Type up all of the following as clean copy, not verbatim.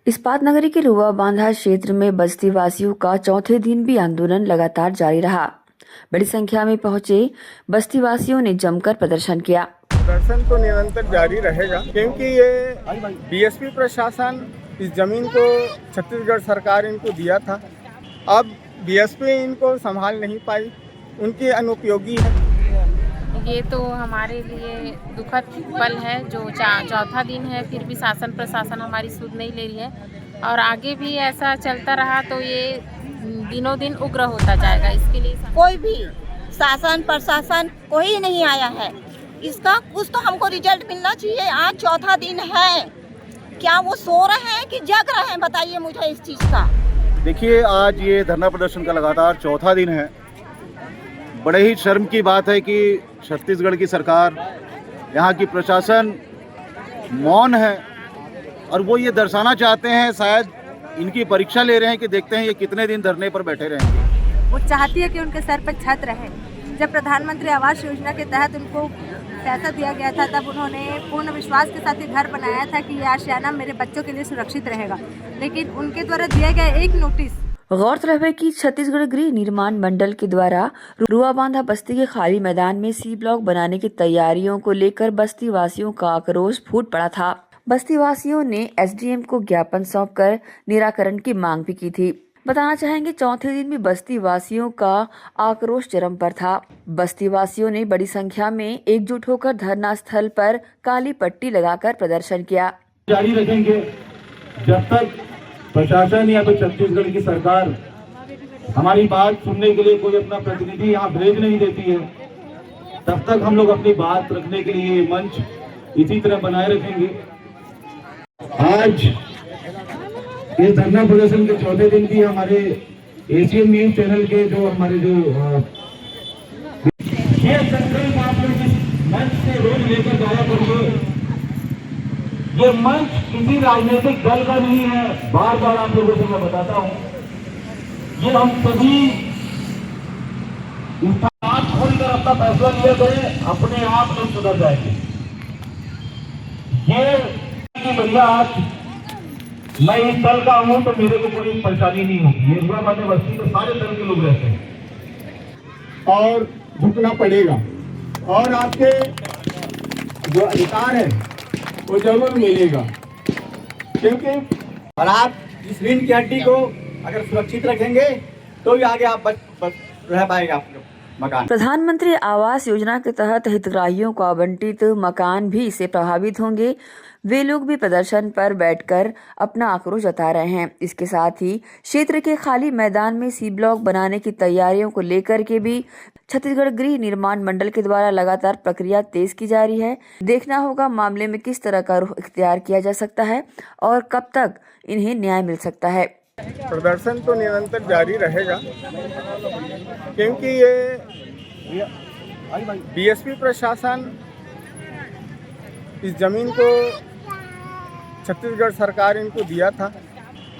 इस्पात नगरी के रुआ बांधा क्षेत्र में बस्ती वासियों का चौथे दिन भी आंदोलन लगातार जारी रहा। बड़ी संख्या में पहुंचे बस्ती वासियों ने जमकर प्रदर्शन किया। प्रदर्शन तो निरंतर जारी रहेगा क्योंकि ये बीएसपी प्रशासन इस जमीन को छत्तीसगढ़ सरकार इनको दिया था। अब बीएसपी इनको संभाल नहीं पाई, उनकी अनुपयोगी है। ये तो हमारे लिए दुखद पल है जो चौथा दिन है, फिर भी शासन प्रशासन हमारी सुध नहीं ले रही है और आगे भी ऐसा चलता रहा तो ये दिनों दिन उग्र होता जाएगा। इसके लिए कोई भी शासन प्रशासन कोई नहीं आया है। इसका कुछ तो हमको रिजल्ट मिलना चाहिए। आज चौथा दिन है, क्या वो सो रहे हैं कि जग रहे हैं? बताइए मुझे इस चीज़ का। देखिए, आज ये धरना प्रदर्शन का लगातार चौथा दिन है। बड़े ही शर्म की बात है कि छत्तीसगढ़ की सरकार, यहाँ की प्रशासन मौन है और वो ये दर्शाना चाहते हैं, शायद इनकी परीक्षा ले रहे हैं कि देखते हैं ये कितने दिन धरने पर बैठे रहेंगे। वो चाहती है कि उनके सर पर छत रहे। जब प्रधानमंत्री आवास योजना के तहत उनको पैसा दिया गया था तब उन्होंने पूर्ण विश्वास के साथ ये घर बनाया था कि ये आशियाना मेरे बच्चों के लिए सुरक्षित रहेगा, लेकिन उनके द्वारा दिया गया एक नोटिस। गौरतलब है कि छत्तीसगढ़ गृह निर्माण मंडल के द्वारा रुआ बांधा बस्ती के खाली मैदान में सी ब्लॉक बनाने की तैयारियों को लेकर बस्ती वासियों का आक्रोश फूट पड़ा था। बस्ती वासियों ने एसडीएम को ज्ञापन सौंपकर निराकरण की मांग भी की थी। बताना चाहेंगे, चौथे दिन भी बस्ती वासियों का आक्रोश चरम पर था। बस्ती वासियों ने बड़ी संख्या में एकजुट होकर धरना स्थल पर काली पट्टी लगाकर प्रदर्शन किया। जारी रखेंगे जब तक प्रशासन या तो छत्तीसगढ़ की सरकार हमारी बात सुनने के लिए कोई अपना प्रतिनिधि यहाँ भेज नहीं देती है, तब तक हम लोग अपनी बात रखने के लिए मंच इसी तरह बनाए रखेंगे। आज इस धरना प्रदर्शन के चौथे दिन भी हमारे एशियन न्यूज चैनल के जो हमारे ये संकल्प आप लोग इस मंच से रोज लेकर जाया करिए। ये मंच किसी राजनीतिक दल का नहीं है, बार बार आप लोगों को मैं बताता हूं। ये हम सभी आंख खोलकर अपना फैसला लिया करें, अपने आप लोग सुधर जाएंगे। ये भैया आज मैं इस दल का हूं तो मेरे को कोई परेशानी नहीं होगी। ये रुआ बांधा बस्ती में सारे दल के लोग रहते हैं और झुकना पड़ेगा और आपके जो अधिकार है वो जरूर मिलेगा, क्योंकि और आप इस ऋण की हड्डी को अगर सुरक्षित रखेंगे तो ही आगे आप रह पाएगा आपका मकान। प्रधानमंत्री आवास योजना के तहत हितग्राहियों को आवंटित मकान भी इससे प्रभावित होंगे। वे लोग भी प्रदर्शन पर बैठकर अपना आक्रोश जता रहे हैं। इसके साथ ही क्षेत्र के खाली मैदान में सी ब्लॉक बनाने की तैयारियों को लेकर के भी छत्तीसगढ़ गृह निर्माण मंडल के द्वारा लगातार प्रक्रिया तेज की जा रही है। देखना होगा मामले में किस तरह का रुख इख्तियार किया जा सकता है और कब तक इन्हें न्याय मिल सकता है। प्रदर्शन तो निरंतर जारी रहेगा क्योंकि ये बीएसपी प्रशासन इस जमीन को छत्तीसगढ़ सरकार इनको दिया था।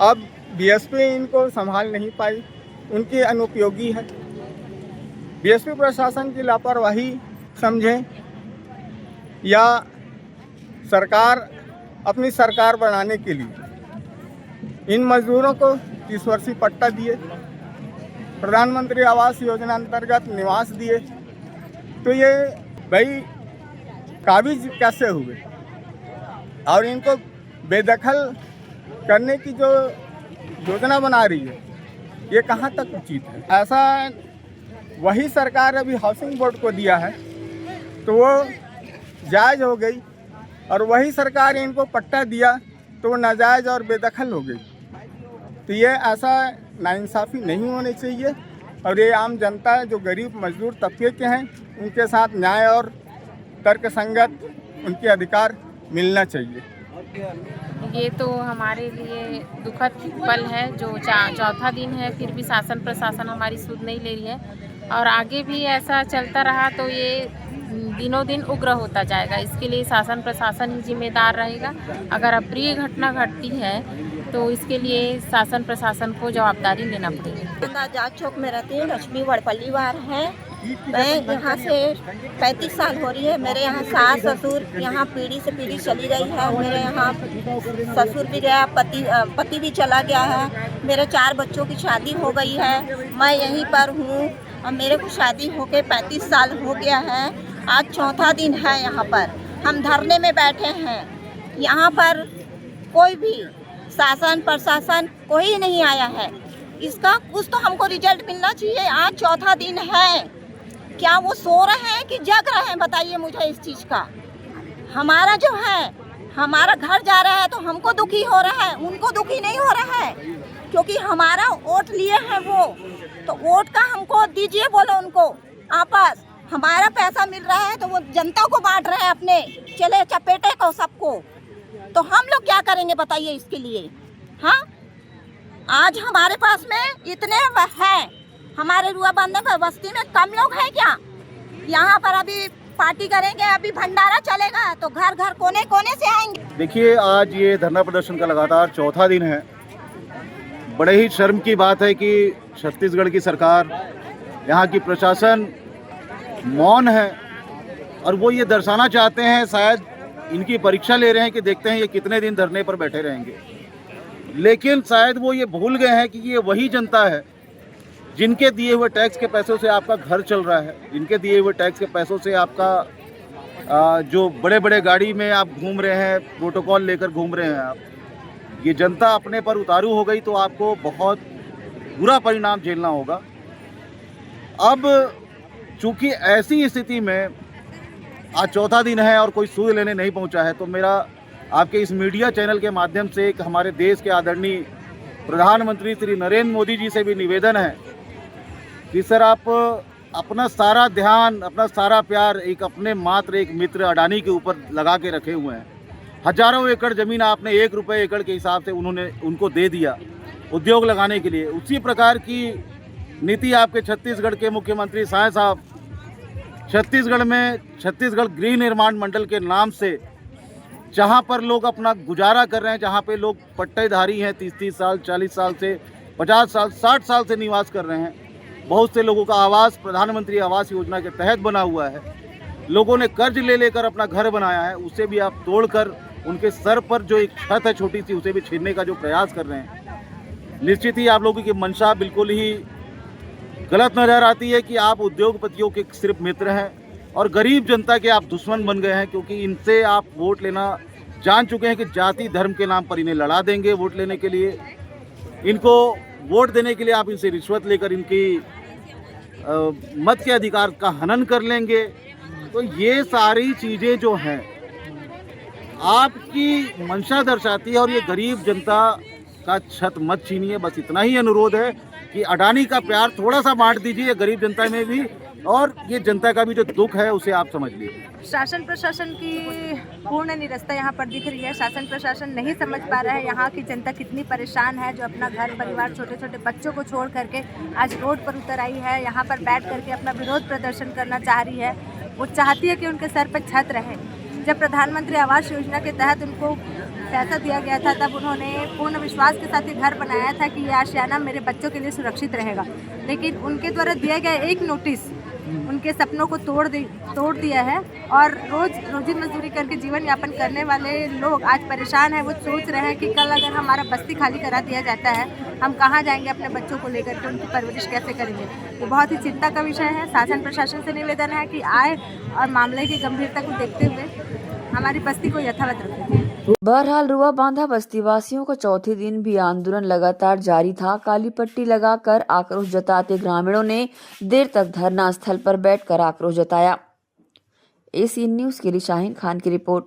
अब बीएसपी इनको संभाल नहीं पाई, उनकी अनुपयोगी है। बीएसपी प्रशासन की लापरवाही समझें या सरकार अपनी सरकार बनाने के लिए इन मजदूरों को 30 वर्षीय पट्टा दिए, प्रधानमंत्री आवास योजना अंतर्गत निवास दिए, तो ये भाई काबिज कैसे हुए? और इनको बेदखल करने की जो योजना बना रही है ये कहाँ तक उचित है? ऐसा वही सरकार अभी हाउसिंग बोर्ड को दिया है तो वो जायज़ हो गई और वही सरकार इनको पट्टा दिया तो वो नाजायज़ और बेदखल हो गई। तो ये ऐसा नाइंसाफ़ी नहीं होनी चाहिए और ये आम जनता जो गरीब मजदूर तबके के हैं उनके साथ न्याय और तर्क संगत उनके अधिकार मिलना चाहिए। ये तो हमारे लिए दुखद पल है जो चौथा दिन है, फिर भी शासन प्रशासन हमारी सुध नहीं ले रही है और आगे भी ऐसा चलता रहा तो ये दिनों दिन उग्र होता जाएगा। इसके लिए शासन प्रशासन ही जिम्मेदार रहेगा। अगर अप्रिय घटना घटती है तो इसके लिए शासन प्रशासन को जवाबदारी लेना पड़ेगी। जाट चौक में रहती है, लक्ष्मी वड़पल्ली वार है। मैं यहाँ से 35 साल हो रही है। मेरे यहाँ सास ससुर यहाँ पीढ़ी से पीढ़ी चली गई है। मेरे यहाँ ससुर भी गया, पति भी चला गया है। मेरे 4 बच्चों की शादी हो गई है। मैं यहीं पर हूँ और मेरे को शादी होके 35 साल हो गया है। आज चौथा दिन है। यहाँ पर हम धरने में बैठे हैं। यहाँ पर कोई भी शासन प्रशासन कोई नहीं आया है। इसका कुछ तो हमको रिजल्ट मिलना चाहिए। आज चौथा दिन है। क्या वो सो रहे हैं कि जग रहे हैं? बताइए मुझे इस चीज़ का। हमारा जो है, हमारा घर जा रहा है तो हमको दुखी हो रहा है, उनको दुखी नहीं हो रहा है, क्योंकि हमारा वोट लिए हैं वो। तो वोट का हमको दीजिए, बोलो उनको। आपस हमारा पैसा मिल रहा है तो वो जनता को बांट रहे हैं, अपने चले चपेटे को सबको। तो हम लोग क्या करेंगे बताइए इसके लिए? हाँ, आज हमारे पास में इतने हैं। हमारे रुआबांधा बस्ती में कम लोग हैं क्या? यहाँ पर अभी पार्टी करेंगे, अभी भंडारा चलेगा तो घर घर कोने कोने से आएंगे। देखिए, आज ये धरना प्रदर्शन का लगातार चौथा दिन है। बड़े ही शर्म की बात है कि छत्तीसगढ़ की सरकार, यहाँ की प्रशासन मौन है और वो ये दर्शाना चाहते हैं, शायद इनकी परीक्षा ले रहे हैं कि देखते हैं ये कितने दिन धरने पर बैठे रहेंगे। लेकिन शायद वो ये भूल गए हैं कि ये वही जनता है जिनके दिए हुए टैक्स के पैसों से आपका घर चल रहा है, जिनके दिए हुए टैक्स के पैसों से आपका जो बड़े बड़े गाड़ी में आप घूम रहे हैं, प्रोटोकॉल लेकर घूम रहे हैं आप। ये जनता अपने पर उतारू हो गई तो आपको बहुत बुरा परिणाम झेलना होगा। अब चूंकि ऐसी स्थिति में आज चौथा दिन है और कोई सूद लेने नहीं पहुंचा है, तो मेरा आपके इस मीडिया चैनल के माध्यम से एक हमारे देश के आदरणीय प्रधानमंत्री श्री नरेंद्र मोदी जी से भी निवेदन है कि सर, आप अपना सारा ध्यान, अपना सारा प्यार एक अपने मात्र एक मित्र अडानी के ऊपर लगा के रखे हुए हैं। हजारों एकड़ ज़मीन आपने 1 रुपये एकड़ के हिसाब से उनको दे दिया उद्योग लगाने के लिए। उसी प्रकार की नीति आपके छत्तीसगढ़ के मुख्यमंत्री साय साहब छत्तीसगढ़ में छत्तीसगढ़ गृह निर्माण मंडल के नाम से, जहाँ पर लोग अपना गुजारा कर रहे हैं, जहाँ पे लोग पट्टेधारी हैं, 30-30 साल, 40 साल से 50 साल, 60 साल से निवास कर रहे हैं। बहुत से लोगों का आवास प्रधानमंत्री आवास योजना के तहत बना हुआ है। लोगों ने कर्ज ले लेकर अपना घर बनाया है, उसे भी आप तोड़कर उनके सर पर जो एक छत है छोटी सी, उसे भी छीनने का जो प्रयास कर रहे हैं। निश्चित ही आप लोगों की मंशा बिल्कुल ही गलत नजर आती है कि आप उद्योगपतियों के सिर्फ मित्र हैं और गरीब जनता के आप दुश्मन बन गए हैं, क्योंकि इनसे आप वोट लेना जान चुके हैं कि जाति धर्म के नाम पर इन्हें लड़ा देंगे। वोट लेने के लिए, इनको वोट देने के लिए आप इनसे रिश्वत लेकर इनकी मत के अधिकार का हनन कर लेंगे। तो ये सारी चीज़ें जो हैं आपकी मंशा दर्शाती है और ये गरीब जनता का छत मत छीनिए। बस इतना ही अनुरोध है कि अडानी का प्यार थोड़ा सा बांट दीजिए गरीब जनता में भी, और ये जनता का भी जो दुख है उसे आप समझ लीजिए। शासन प्रशासन की पूर्ण निरस्ता यहाँ पर दिख रही है। शासन प्रशासन नहीं समझ पा रहा है यहाँ की जनता कितनी परेशान है, जो अपना घर परिवार छोटे छोटे बच्चों को छोड़ करके आज रोड पर उतर आई है, यहाँ पर बैठ करके अपना विरोध प्रदर्शन करना चाह रही है। वो चाहती है कि उनके सर पर छत रहे। जब प्रधानमंत्री आवास योजना के तहत उनको पैसा दिया गया था, तब उन्होंने पूर्ण विश्वास के साथ ये घर बनाया था कि ये आशियाना मेरे बच्चों के लिए सुरक्षित रहेगा। लेकिन उनके द्वारा दिया गया एक नोटिस उनके सपनों को तोड़ दिया है और रोजी मजदूरी करके जीवन यापन करने वाले लोग आज परेशान हैं। वो सोच रहे हैं कि कल अगर हमारा बस्ती खाली करा दिया जाता है, हम कहाँ जाएंगे अपने बच्चों को लेकर के, उनकी परवरिश कैसे करेंगे। ये बहुत ही चिंता का विषय है। शासन प्रशासन से निवेदन है कि आए और मामले की गंभीरता को देखते हुए हमारी बस्ती को यथावत रखें। बहरहाल रुआबांधा बस्ती वासियों का चौथे दिन भी आंदोलन लगातार जारी था। काली पट्टी लगाकर आक्रोश जताते ग्रामीणों ने देर तक धरना स्थल पर बैठकर आक्रोश जताया। एसीएन न्यूज के लिए शाहीन खान की रिपोर्ट।